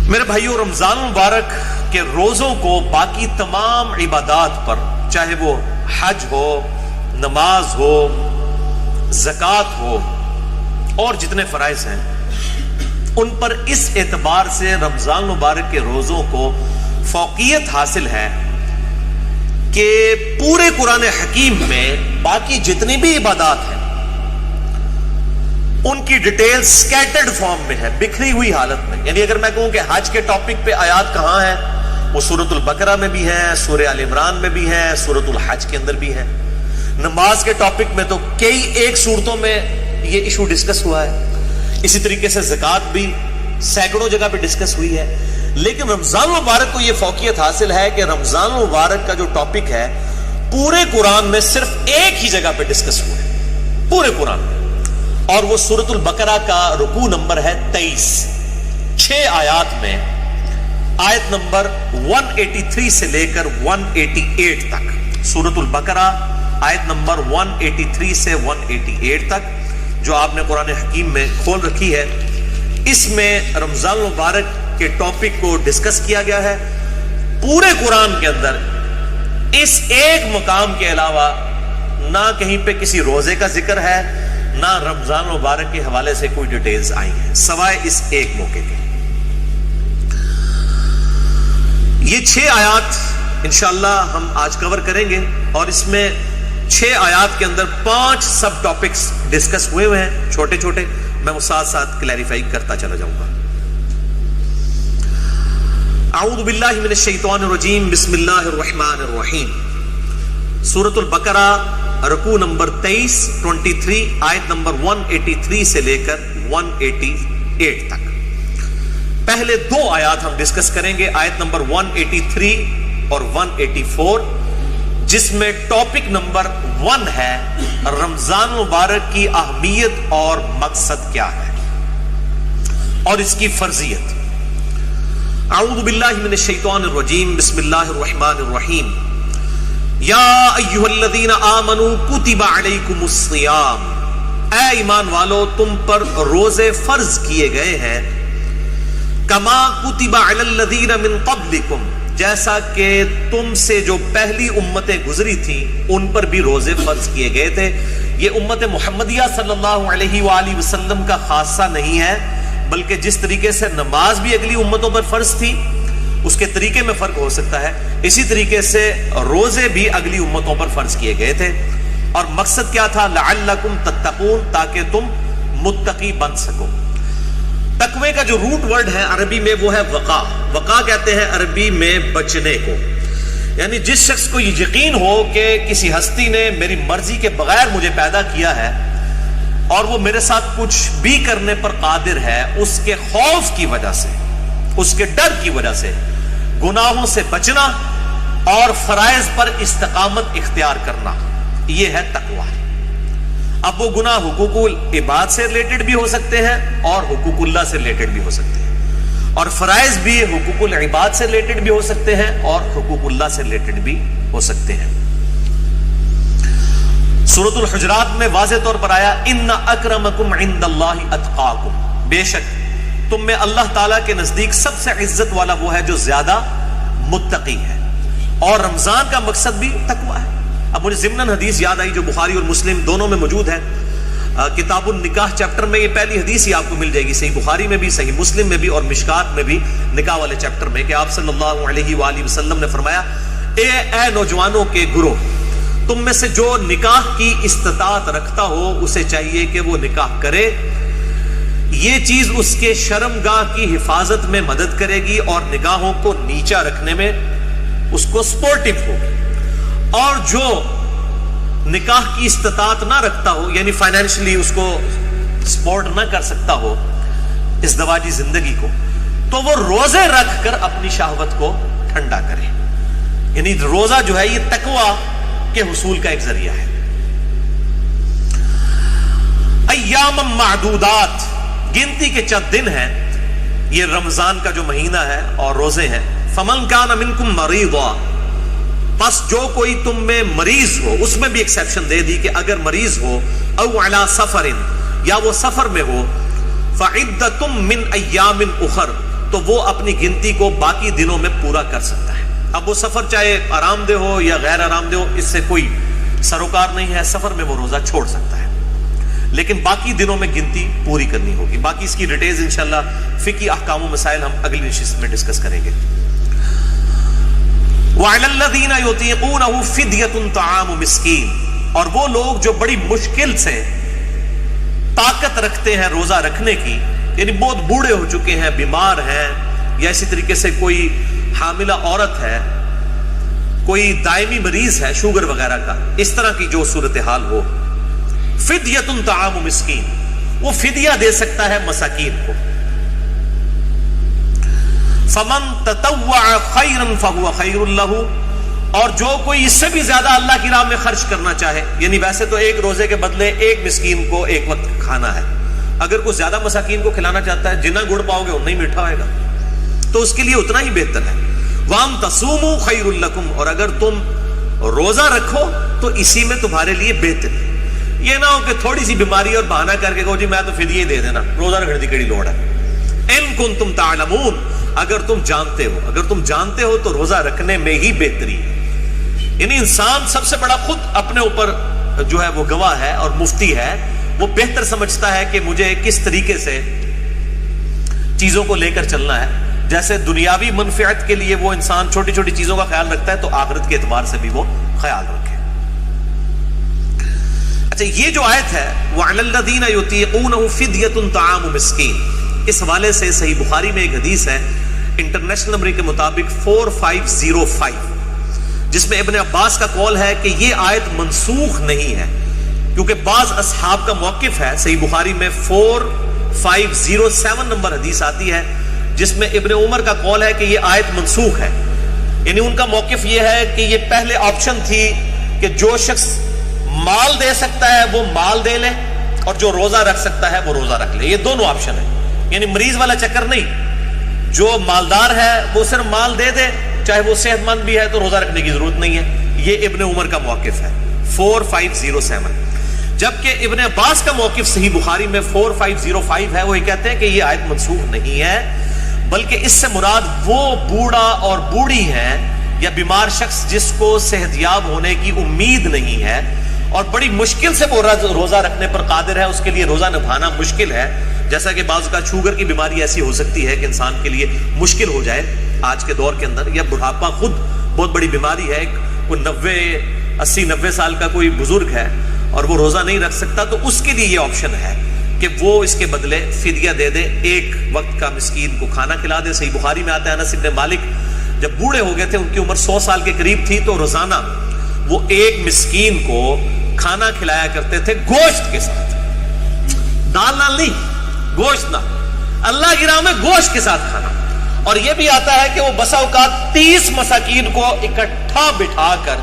میرے بھائیوں، رمضان مبارک کے روزوں کو باقی تمام عبادات پر، چاہے وہ حج ہو، نماز ہو، زکوٰۃ ہو اور جتنے فرائض ہیں، ان پر اس اعتبار سے رمضان مبارک کے روزوں کو فوقیت حاصل ہے کہ پورے قرآن حکیم میں باقی جتنی بھی عبادات ہیں ان کی ڈیٹیل سکیٹرڈ فارم میں ہے، بکھری ہوئی حالت میں. یعنی اگر میں کہوں کہ حج کے ٹاپک پہ آیات کہاں ہیں، وہ سورۃ البقرہ میں بھی ہیں، سورہ آل عمران میں بھی ہیں، سورۃ الحج کے اندر بھی ہیں. نماز کے ٹاپک میں تو کئی ایک صورتوں میں یہ ایشو ڈسکس ہوا ہے. اسی طریقے سے زکوٰۃ بھی سینکڑوں جگہ پہ ڈسکس ہوئی ہے. لیکن رمضان مبارک کو یہ فوقیت حاصل ہے کہ رمضان مبارک کا جو ٹاپک ہے پورے قرآن میں صرف ایک ہی جگہ پہ ڈسکس ہوا ہے پورے قرآن میں، اور وہ سورۃ البقرہ کا رکوع نمبر ہے 23. 6 آیات میں آیت نمبر 183 سے لے کر 188 تک. سورۃ البقرہ آیت نمبر 183 سے 188 تک جو آپ نے قرآن حکیم میں کھول رکھی ہے، اس میں رمضان مبارک کے ٹاپک کو ڈسکس کیا گیا ہے. پورے قرآن کے اندر اس ایک مقام کے علاوہ نہ کہیں پہ کسی روزے کا ذکر ہے، نہ رمضان مبارک کے حوالے سے کوئی ڈیٹیلز آئی ہیں سوائے اس ایک موقع کے. یہ 6 آیات انشاءاللہ ہم آج کور کریں گے، اور اس میں 6 آیات کے اندر 5 سب ٹاپکس ڈسکس ہوئے ہیں چھوٹے چھوٹے. میں وہ ساتھ ساتھ کلیریفائی کرتا چلا جاؤں گا. اعوذ باللہ من الشیطان الرجیم، بسم اللہ الرحمن الرحیم. سورۃ البقرہ رکوع نمبر 23 آیت نمبر 183 سے لے کر 188 تک. پہلے 2 آیات ہم ڈسکس کریں گے، آیت نمبر 183 اور 184، جس میں ٹاپک نمبر 1 ہے رمضان مبارک کی اہمیت اور مقصد کیا ہے اور اس کی فرضیت. اعوذ باللہ من الشیطان الرجیم، بسم اللہ الرحمن الرحیم. یا ایھا الذین آمنوا کتب علیکم الصیام، اے ایمان والو تم پر روزے فرض کیے گئے ہیں. کما کتب علی الذین من قبلکم، جیسا کہ تم سے جو پہلی امتیں گزری تھیں ان پر بھی روزے فرض کیے گئے تھے. یہ امت محمدیہ صلی اللہ علیہ وآلہ وسلم کا خاصہ نہیں ہے، بلکہ جس طریقے سے نماز بھی اگلی امتوں پر فرض تھی اس کے طریقے میں فرق ہو سکتا ہے، اسی طریقے سے روزے بھی اگلی امتوں پر فرض کیے گئے تھے. اور مقصد کیا تھا؟ لعلکم تتقون، تاکہ تم متقی بن سکو. تقوی کا جو روٹ ورڈ ہے عربی میں وہ ہے وقا. وقا کہتے ہیں عربی میں بچنے کو. یعنی جس شخص کو یہ یقین ہو کہ کسی ہستی نے میری مرضی کے بغیر مجھے پیدا کیا ہے اور وہ میرے ساتھ کچھ بھی کرنے پر قادر ہے، اس کے خوف کی وجہ سے، اس کے ڈر کی وجہ سے گناہوں سے بچنا اور فرائض پر استقامت اختیار کرنا، یہ ہے تقوی. اب وہ گناہ حقوق العباد سے ریلیٹڈ بھی ہو سکتے ہیں اور حقوق اللہ سے ریلیٹڈ بھی ہو سکتے ہیں، اور فرائض بھی حقوق العباد سے ریلیٹڈ بھی ہو سکتے ہیں اور حقوق اللہ سے ریلیٹڈ بھی ہو سکتے ہیں. سورۃ الحجرات میں واضح طور پر آیا ان اکرمکم عند اللہ اتقاکم، بے شک تم میں اللہ تعالیٰ کے نزدیک سب سے عزت والا وہ ہے جو زیادہ متقی ہے. اور رمضان کا مقصد بھی تقوی ہے. اب مجھے ضمناً حدیث یاد آئی جو بخاری اور مسلم دونوں میں موجود ہے. کتاب النکاح چیپٹر میں یہ پہلی حدیث ہی آپ کو مل جائے گی، صحیح بخاری میں بھی، صحیح مسلم میں بھی اور مشکات میں بھی، نکاح والے چیپٹر میں، کہ آپ صلی اللہ علیہ وآلہ وسلم نے فرمایا اے نوجوانوں کے گروہ، تم میں سے جو نکاح کی استطاعت رکھتا ہو اسے چاہیے کہ وہ نکاح کرے. یہ چیز اس کے شرمگاہ کی حفاظت میں مدد کرے گی اور نگاہوں کو نیچا رکھنے میں اس کو سپورٹیو ہوگی. اور جو نکاح کی استطاعت نہ رکھتا ہو، یعنی فائنینشلی اس کو سپورٹ نہ کر سکتا ہو ازدواجی زندگی کو، تو وہ روزے رکھ کر اپنی شہوت کو ٹھنڈا کرے. یعنی روزہ جو ہے یہ تقوی کے حصول کا ایک ذریعہ ہے. ایام معدودات، گنتی کے چند دن ہیں، یہ رمضان کا جو مہینہ ہے اور روزے ہیں. فمن کان منکم مریضا، پس جو کوئی تم میں مریض ہو، اس میں بھی ایکسیپشن دے دی کہ اگر مریض ہو، او علی سفر، یا وہ سفر میں ہو، فعدۃ من ایام اخر، تو وہ اپنی گنتی کو باقی دنوں میں پورا کر سکتا ہے. اب وہ سفر چاہے آرام دہ ہو یا غیر آرام دہ ہو، اس سے کوئی سروکار نہیں ہے. سفر میں وہ روزہ چھوڑ سکتا ہے، لیکن باقی دنوں میں گنتی پوری کرنی ہوگی. باقی اس کی ڈیٹیلز انشاءاللہ فقہی احکام و مسائل ہم اگلی نشست میں ڈسکس کریں گے. وَعَلَى الَّذِينَ يُطِيقُونَهُ فِدْيَةٌ طَعَامُ مِسْكِينٍ، اور وہ لوگ جو بڑی مشکل سے طاقت رکھتے ہیں روزہ رکھنے کی، یعنی بہت بوڑھے ہو چکے ہیں، بیمار ہیں، یا اسی طریقے سے کوئی حاملہ عورت ہے، کوئی دائمی مریض ہے شوگر وغیرہ کا، اس طرح کی جو صورتحال ہو، فدیۃ طعام مسکین، وہ فدیہ دے سکتا ہے مساکین کو. فمن تطوع خیرا فهو خیر له، اور جو کوئی اس سے بھی زیادہ اللہ کی راہ میں خرچ کرنا چاہے، یعنی ویسے تو ایک روزے کے بدلے ایک مسکین کو ایک وقت کھانا ہے، اگر کوئی زیادہ مساکین کو کھلانا چاہتا ہے، جتنا گڑ پاؤ گے اتنا ہی میٹھا ہوئے گا، تو اس کے لیے اتنا ہی بہتر ہے. وَأَن تَصُومُوا خَيْرٌ لَكُمْ، اور اگر تم روزہ رکھو تو اسی میں تمہارے لیے بہتر ہے. یہ نہ ہو کہ تھوڑی سی بیماری اور بہانہ کر کے کہو جی میں تو فدیہ دے دینا، روزہ رکھنے کی کڑی لوڑ ہے. اِن كُنتُمْ تَعْلَمُونَ، اگر تم جانتے ہو تو روزہ رکھنے میں ہی بہتری ہے. یعنی انسان سب سے بڑا خود اپنے اوپر جو ہے وہ گواہ ہے اور مفتی ہے، وہ بہتر سمجھتا ہے کہ مجھے کس طریقے سے چیزوں کو لے کر چلنا ہے. جیسے دنیاوی منفعت کے لیے وہ انسان چھوٹی چھوٹی چیزوں کا خیال رکھتا ہے، تو آخرت کے اعتبار سے بھی وہ خیال رکھے. اچھا، یہ جو آیت ہے وَعَلَى الَّذِينَ يُطِيقُونَهُ فِدْيَةٌ طَعَامُ مِسْكِينٍ، اس حوالے سے صحیح بخاری میں ایک حدیث ہے انٹرنیشنل نمبر کے مطابق 4505، جس میں ابن عباس کا قول ہے کہ یہ آیت منسوخ نہیں ہے، کیونکہ بعض اصحاب کا موقف ہے. صحیح بخاری میں 4507 نمبر حدیث آتی ہے جس میں ابن عمر کا قول ہے کہ یہ آیت منسوخ ہے. یعنی ان کا موقف یہ ہے کہ یہ پہلے آپشن تھی کہ جو شخص مال دے سکتا ہے وہ مال دے لے، اور جو روزہ رکھ سکتا ہے وہ روزہ رکھ لے. یہ دونوں آپشن ہیں، یعنی مریض والا چکر نہیں. جو مالدار ہے وہ صرف مال دے دے، چاہے وہ صحت مند بھی ہے تو روزہ رکھنے کی ضرورت نہیں ہے. یہ ابن عمر کا موقف ہے 4507. جبکہ ابن عباس کا موقف صحیح بخاری میں 4505 ہے، وہ یہ کہتے ہیں کہ یہ آیت منسوخ نہیں ہے، بلکہ اس سے مراد وہ بوڑھا اور بوڑھی ہے یا بیمار شخص جس کو صحت یاب ہونے کی امید نہیں ہے اور بڑی مشکل سے وہ روزہ رکھنے پر قادر ہے، اس کے لیے روزہ نبھانا مشکل ہے. جیسا کہ بعض کا شوگر کی بیماری ایسی ہو سکتی ہے کہ انسان کے لیے مشکل ہو جائے آج کے دور کے اندر، یا بڑھاپا خود بہت بڑی بیماری ہے، کوئی 80-90 سال کا کوئی بزرگ ہے اور وہ روزہ نہیں رکھ سکتا، تو اس کے لیے یہ آپشن ہے کہ وہ اس کے بدلے فدیہ دے دے، ایک وقت کا مسکین کو کھانا کھلا دے. صحیح بخاری میں آتا ہے انس بن مالک جب بوڑھے ہو گئے تھے، ان کی عمر 100 سال کے قریب تھی، تو روزانہ وہ ایک مسکین کو کھانا کھلایا کرتے تھے گوشت کے ساتھ، دال نال نہیں، گوشت نہ، اللہ کی راہ میں گوشت کے ساتھ کھانا. اور یہ بھی آتا ہے کہ وہ بسا اوقات 30 مساکین کو اکٹھا بٹھا کر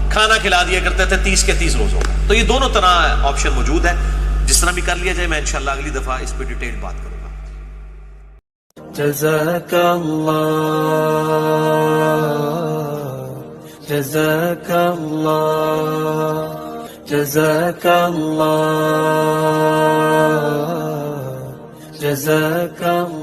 کھانا کھلا دیا کرتے تھے 30 کے 30 روزوں کا. تو یہ دونوں طرح آپشن موجود ہے، جس طرح بھی کر لیا جائے. میں انشاءاللہ اگلی دفعہ اس پہ ڈیٹیل بات کروں گا. جزاک اللہ، جزاک اللہ، جزاک اللہ، جزاک اللہ.